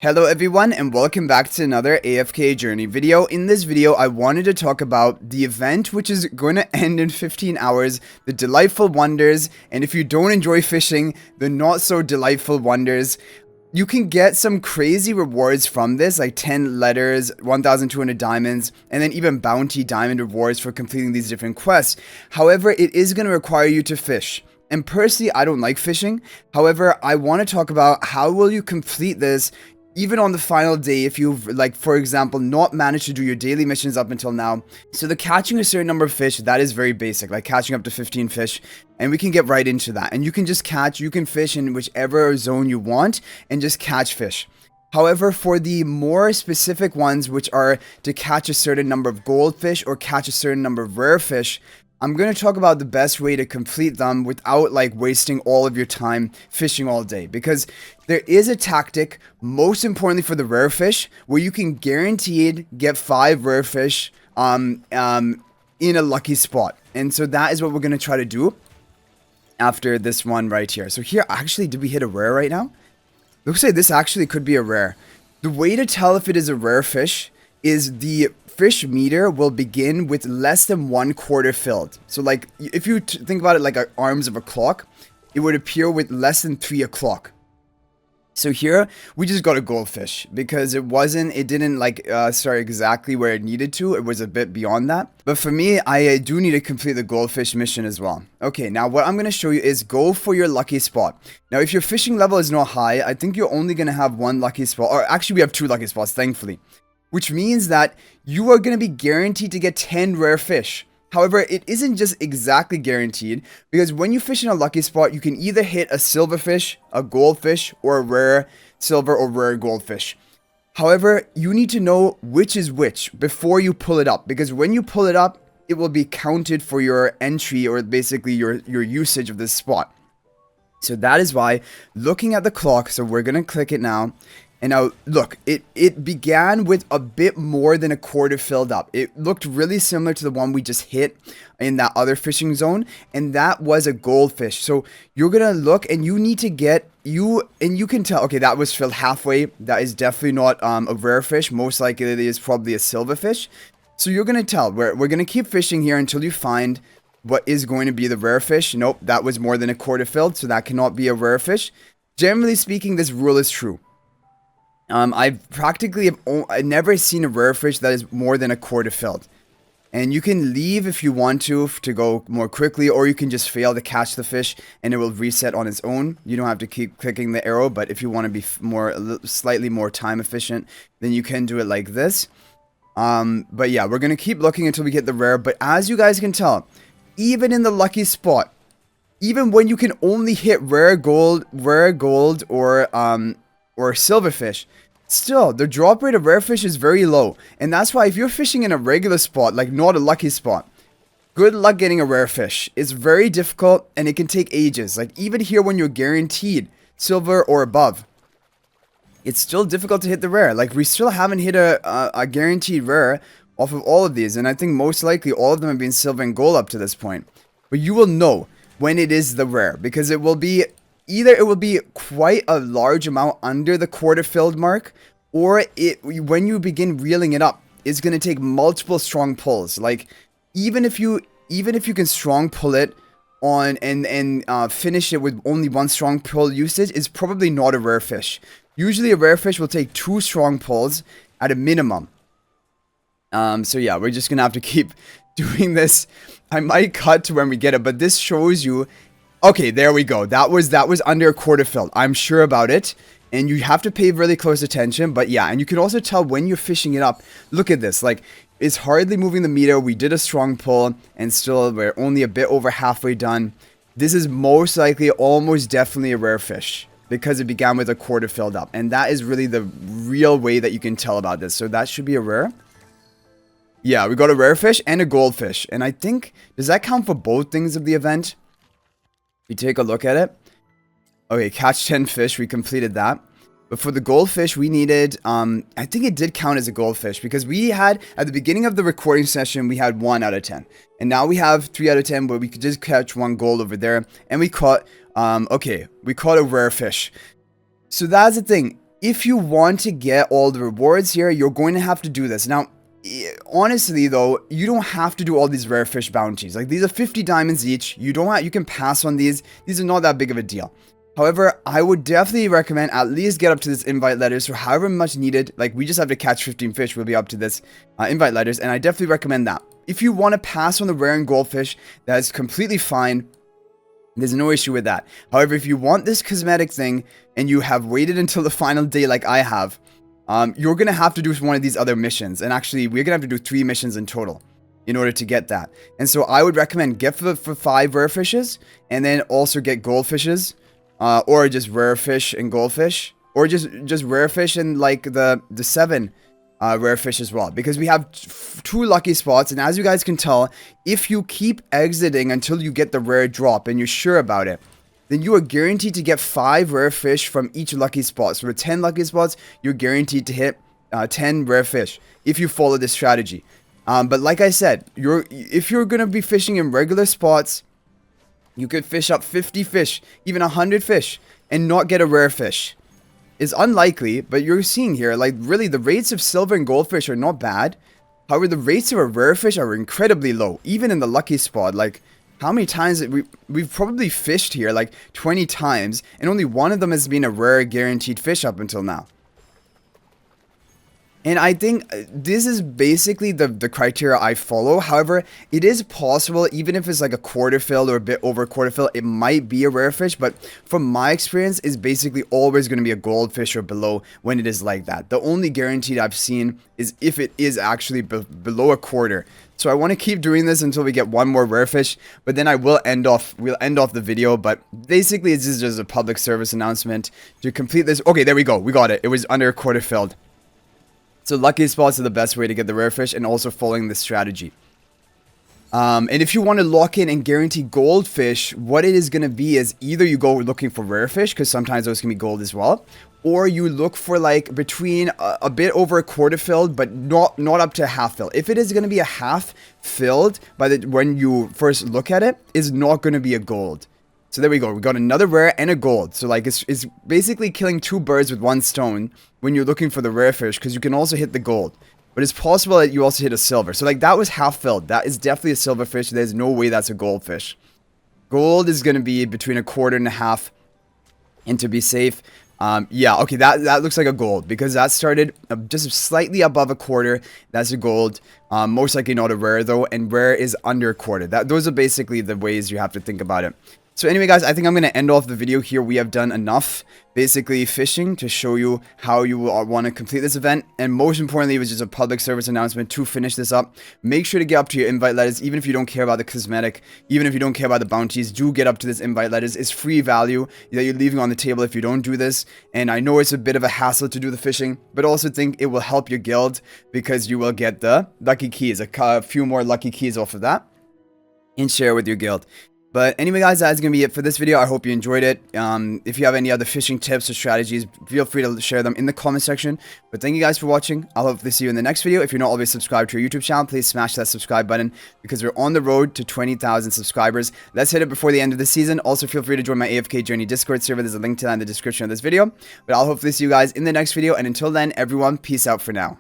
Hello everyone and welcome back to another AFK journey video. In this video, I wanted to talk about the event which is going to end in 15 hours, the delightful wonders, and if you don't enjoy fishing, the not so delightful wonders. You can get some crazy rewards from this, like 10 letters, 1,200 diamonds, and then even bounty diamond rewards for completing these different quests. However, it is going to require you to fish. And personally, I don't like fishing. However, I want to talk about how will you complete this even on the final day if you've, like, for example, not managed to do your daily missions up until now. So the catching a certain number of fish, that is very basic, like catching up to 15 fish, and we can get right into that. And you can just you can fish in whichever zone you want and just catch fish. However, for the more specific ones, which are to catch a certain number of goldfish or catch a certain number of rare fish, I'm going to talk about the best way to complete them without like wasting all of your time fishing all day, because there is a tactic, most importantly for the rare fish, where you can guaranteed get 5 rare fish in a lucky spot. And so that is what we're going to try to do after this one right here. So here, actually, did we hit a rare right now? Looks like this actually could be a rare. The way to tell if it is a rare fish is the fish meter will begin with less than 1/4 filled. So like if you think about it like arms of a clock, it would appear with less than 3 o'clock. So here we just got a goldfish because it didn't like start exactly where it needed to. It was a bit beyond that. But for me, I do need to complete the goldfish mission as well. Okay, now what I'm going to show you is go for your lucky spot. Now, if your fishing level is not high, I think you're only going to have 1 lucky spot. Or actually, we have 2 lucky spots, thankfully. Which means that you are going to be guaranteed to get 10 rare fish. However, it isn't just exactly guaranteed, because when you fish in a lucky spot, you can either hit a silverfish, a goldfish, or a rare silver or rare goldfish. However, you need to know which is which before you pull it up, because when you pull it up, it will be counted for your entry, or basically your usage of this spot. So that is why, looking at the clock, so we're going to click it now. And now, look, it began with a bit more than 1/4 filled up. It looked really similar to the one we just hit in that other fishing zone. And that was a goldfish. So you're going to look and you need to get, and you can tell, okay, that was filled halfway. That is definitely not a rare fish. Most likely it is probably a silverfish. So you're going to tell, we're going to keep fishing here until you find what is going to be the rare fish. Nope, that was more than 1/4 filled. So that cannot be a rare fish. Generally speaking, this rule is true. I've never seen a rare fish that is more than 1/4 filled. And you can leave if you want to go more quickly, or you can just fail to catch the fish and it will reset on its own. You don't have to keep clicking the arrow, but if you want to be slightly more time efficient, then you can do it like this. But yeah, we're going to keep looking until we get the rare. But as you guys can tell, even in the lucky spot, even when you can only hit rare gold or silverfish, still, the drop rate of rare fish is very low. And that's why if you're fishing in a regular spot, like not a lucky spot, good luck getting a rare fish. It's very difficult and it can take ages. Like even here when you're guaranteed silver or above, it's still difficult to hit the rare. Like we still haven't hit a guaranteed rare off of all of these. And I think most likely all of them have been silver and gold up to this point. But you will know when it is the rare, because it will be either it will be quite a large amount under the 1/4 filled mark, or when you begin reeling it up, it's going to take multiple strong pulls. Like even if you can strong pull it on and finish it with only 1 strong pull usage, is probably not a rare fish. Usually a rare fish will take 2 strong pulls at a minimum. So yeah, we're just going to have to keep doing this. I might cut to when we get it, but this shows you. Okay, there we go. That was under 1/4 filled. I'm sure about it. And you have to pay really close attention. But yeah, and you can also tell when you're fishing it up. Look at this. Like, it's hardly moving the meter. We did a strong pull. And still, we're only a bit over halfway done. This is most likely, almost definitely a rare fish, because it began with 1/4 filled up. And that is really the real way that you can tell about this. So that should be a rare. Yeah, we got a rare fish and a goldfish. And I think, does that count for both things of the event? We take a look at it. Okay, catch 10 fish. We completed that. But for the goldfish, we needed, I think it did count as a goldfish, because we had, at the beginning of the recording session, we had 1 out of 10. And now we have 3 out of 10, but we could just catch 1 gold over there. And we caught, we caught a rare fish. So that's the thing. if you want to get all the rewards here, you're going to have to do this. Now, honestly though, you don't have to do all these rare fish bounties. Like, these are 50 diamonds each. You can pass on these. These are not that big of a deal. However, I would definitely recommend at least get up to this invite letters for however much needed. Like, we just have to catch 15 fish. We'll be up to this invite letters, and I definitely recommend that. If you want to pass on the rare and goldfish, that is completely fine. There's no issue with that. However, if you want this cosmetic thing and you have waited until the final day like I have, you're going to have to do one of these other missions. And actually, we're going to have to do 3 missions in total in order to get that. And so I would recommend get for 5 rare fishes and then also get goldfishes. Or just rare fish and goldfish, or just rare fish and like the 7 rare fish as well, because we have 2 lucky spots. And as you guys can tell, if you keep exiting until you get the rare drop and you're sure about it, then you are guaranteed to get 5 rare fish from each lucky spot. So with 10 lucky spots, you're guaranteed to hit 10 rare fish if you follow this strategy. But like I said, if you're gonna be fishing in regular spots, you could fish up 50 fish, even 100 fish, and not get a rare fish. It's unlikely, but you're seeing here, like, really, the rates of silver and goldfish are not bad. However, the rates of a rare fish are incredibly low, even in the lucky spot. Like, how many times we've probably fished here, like 20 times, and only one of them has been a rare guaranteed fish up until now. And I think this is basically the criteria I follow. However, it is possible, even if it's like a quarter filled or a bit over quarter fill, it might be a rare fish. But from my experience, it's basically always going to be a goldfish or below when it is like that. The only guaranteed I've seen is if it is actually below a quarter. So I want to keep doing this until we get one more rare fish, but then we'll end off the video. But basically, it's just a public service announcement to complete this. Okay, there we go. We got it. It was under a quarter filled. So lucky spots are the best way to get the rare fish, and also following this strategy. And if you want to lock in and guarantee goldfish, what it is going to be is either you go looking for rare fish, because sometimes those can be gold as well, or you look for like between a bit over a quarter filled, but not up to half filled. If it is going to be a half filled when you first look at it, is not going to be a gold. So there we go. We got another rare and a gold. So like it's basically killing 2 birds with 1 stone when you're looking for the rare fish, because you can also hit the gold. But it's possible that you also hit a silver. So like that was half filled. That is definitely a silver fish. There's no way that's a goldfish. Gold is going to be between a quarter and a half. And to be safe, yeah, okay, that looks like a gold, because that started just slightly above a quarter. That's a gold. Most likely not a rare though, and rare is under a quarter. Those are basically the ways you have to think about it. So anyway, guys, I think I'm going to end off the video here. We have done enough, basically, fishing to show you how you want to complete this event. And most importantly, it was just a public service announcement to finish this up. Make sure to get up to your invite letters, even if you don't care about the cosmetic, even if you don't care about the bounties. Do get up to this invite letters. It's free value that you're leaving on the table if you don't do this. And I know it's a bit of a hassle to do the fishing, but also think it will help your guild, because you will get the lucky keys, a few more lucky keys off of that, and share with your guild. But anyway, guys, that's going to be it for this video. I hope you enjoyed it. If you have any other fishing tips or strategies, feel free to share them in the comment section. But thank you guys for watching. I'll hopefully see you in the next video. If you're not already subscribed to our YouTube channel, please smash that subscribe button, because we're on the road to 20,000 subscribers. Let's hit it before the end of the season. Also, feel free to join my AFK Journey Discord server. There's a link to that in the description of this video. But I'll hopefully see you guys in the next video. And until then, everyone, peace out for now.